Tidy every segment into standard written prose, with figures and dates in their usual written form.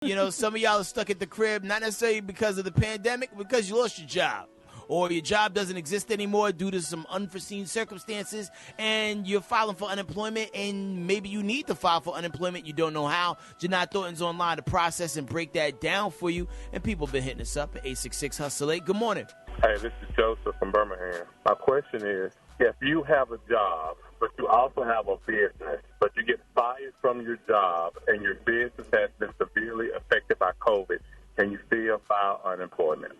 Some of y'all are stuck at the crib, not necessarily because of the pandemic, because you lost your job. Or your job doesn't exist anymore due to some unforeseen circumstances, and you're filing for unemployment, and maybe you need to file for unemployment. You don't know how. Jini Thornton's online to process and break that down for you, and people have been hitting us up at 866-HUSTLE-8. Good morning. Hey, this is Joseph from Birmingham. My question is, if you have a job, but you also have a business, but you get fired from your job and your business has been severely affected by COVID, can you still file unemployment?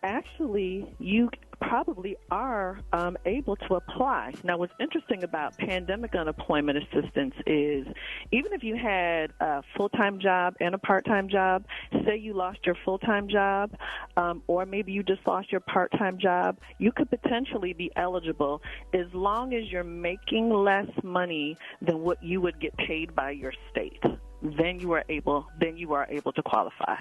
Actually, you probably are able to apply. Now, what's interesting about pandemic unemployment assistance is even if you had a full-time job and a part-time job, say you lost your full-time job, or maybe you just lost your part-time job, you could potentially be eligible as long as you're making less money than what you would get paid by your state. Then you are able to qualify.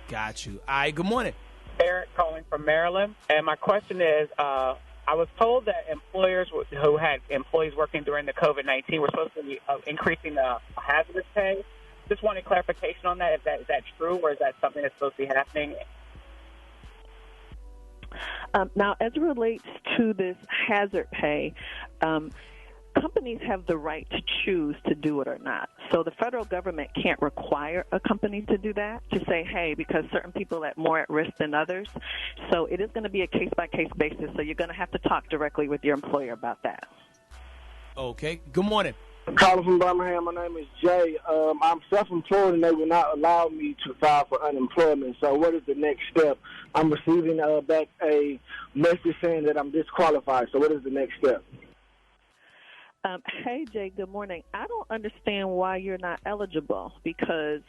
Got you. All right, good morning. Eric calling from Maryland. And my question is, I was told that employers who had employees working during the COVID-19 were supposed to be increasing the hazardous pay. Just wanted clarification on that. Is that true, or is that something that's supposed to be happening? Now, as it relates to this hazard pay, companies have the right to choose to do it or not. So the federal government can't require a company to do that, to say, hey, because certain people are more at risk than others. So it is going to be a case-by-case basis, so you're going to have to talk directly with your employer about that. Okay. Good morning. Calling from Birmingham. My name is Jay. I'm self-employed, and they will not allow me to file for unemployment. So what is the next step? I'm receiving back a message saying that I'm disqualified. So what is the next step? Hey, Jay, good morning. I don't understand why you're not eligible because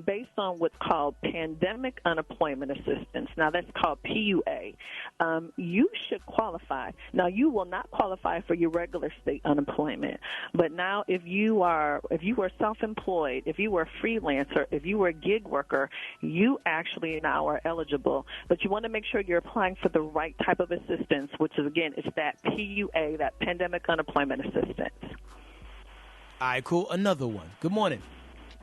based on what's called pandemic unemployment assistance, now that's called PUA, you should qualify. Now, you will not qualify for your regular state unemployment, but now if you were self-employed, if you were a freelancer, if you were a gig worker, you actually now are eligible. But you want to make sure you're applying for the right type of assistance, which is, again, it's that PUA, that pandemic unemployment assistance. All right, cool. Another one. Good morning.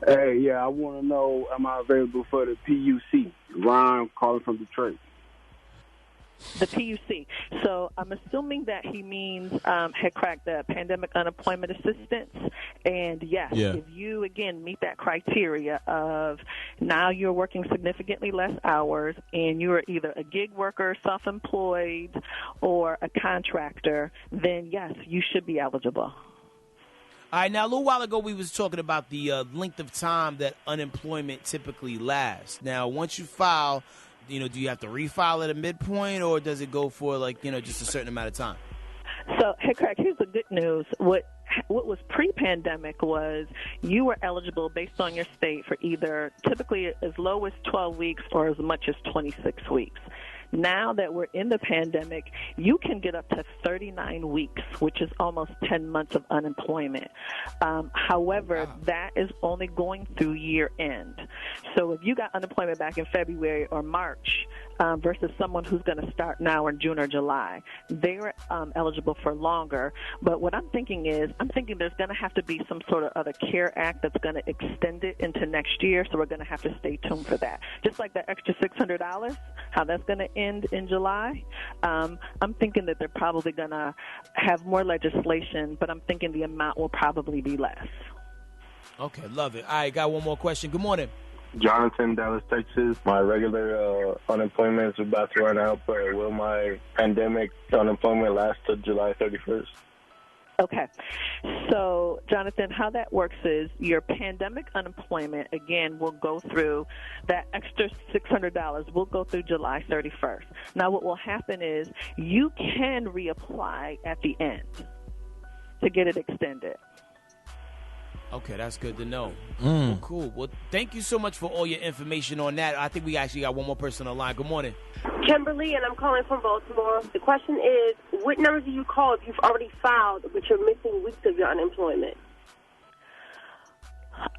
Hey, yeah, I want to know, am I available for the PUC? Ron calling from Detroit. The PUC. So I'm assuming that he means had cracked the pandemic unemployment assistance. And yes, if you, again, meet that criteria of now you're working significantly less hours and you're either a gig worker, self-employed, or a contractor, then yes, you should be eligible. All right, now a little while ago we was talking about the length of time that unemployment typically lasts. Now, once you file, do you have to refile at a midpoint, or does it go for just a certain amount of time? So, hey, Craig, here's the good news. What was pre-pandemic was you were eligible based on your state for either typically as low as 12 weeks or as much as 26 weeks. Now that we're in the pandemic, you can get up to 39 weeks, which is almost 10 months of unemployment. However, that is only going through year end. So if you got unemployment back in February or March versus someone who's going to start now in June or July, they're eligible for longer. But what I'm thinking there's going to have to be some sort of other CARE Act that's going to extend it into next year, so we're going to have to stay tuned for that. Just like that extra $600, how that's going to end in July, I'm thinking that they're probably going to have more legislation, but I'm thinking the amount will probably be less. Okay, love it. All right, got one more question. Good morning. Jonathan, Dallas, Texas. My regular unemployment is about to run out, but will my pandemic unemployment last till July 31st? Okay. So, Jonathan, how that works is your pandemic unemployment, again, will go through that extra $600 will go through July 31st. Now, what will happen is you can reapply at the end to get it extended. Okay, that's good to know. Well, cool. Well, thank you so much for all your information on that. I think we actually got one more person on the line. Good morning. Kimberly, and I'm calling from Baltimore. The question is, what number do you call if you've already filed but you're missing weeks of your unemployment?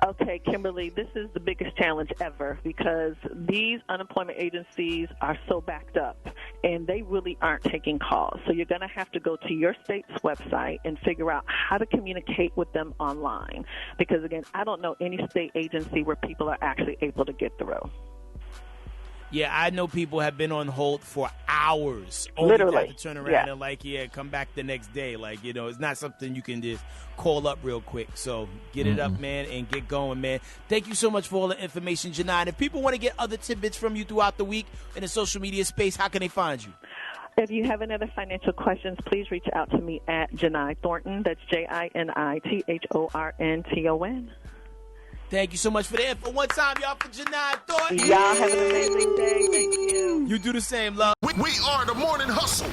Okay, Kimberly, this is the biggest challenge ever because these unemployment agencies are so backed up. and they really aren't taking calls. So you're going to have to go to your state's website and figure out how to communicate with them online. Because, again, I don't know any state agency where people are actually able to get through. Yeah, I know people have been on hold for hours. Only Literally. to have to turn around and, come back the next day. It's not something you can just call up real quick. So get it up, man, and get going, man. Thank you so much for all the information, Jini. And if people want to get other tidbits from you throughout the week in the social media space, how can they find you? If you have any other financial questions, please reach out to me at Jini Thornton. That's JiniThornton. Thank you so much for the info. One time, y'all, for Jini Thornton. Y'all have an amazing day. Thank you. You do the same, love. We are the Morning Hustle.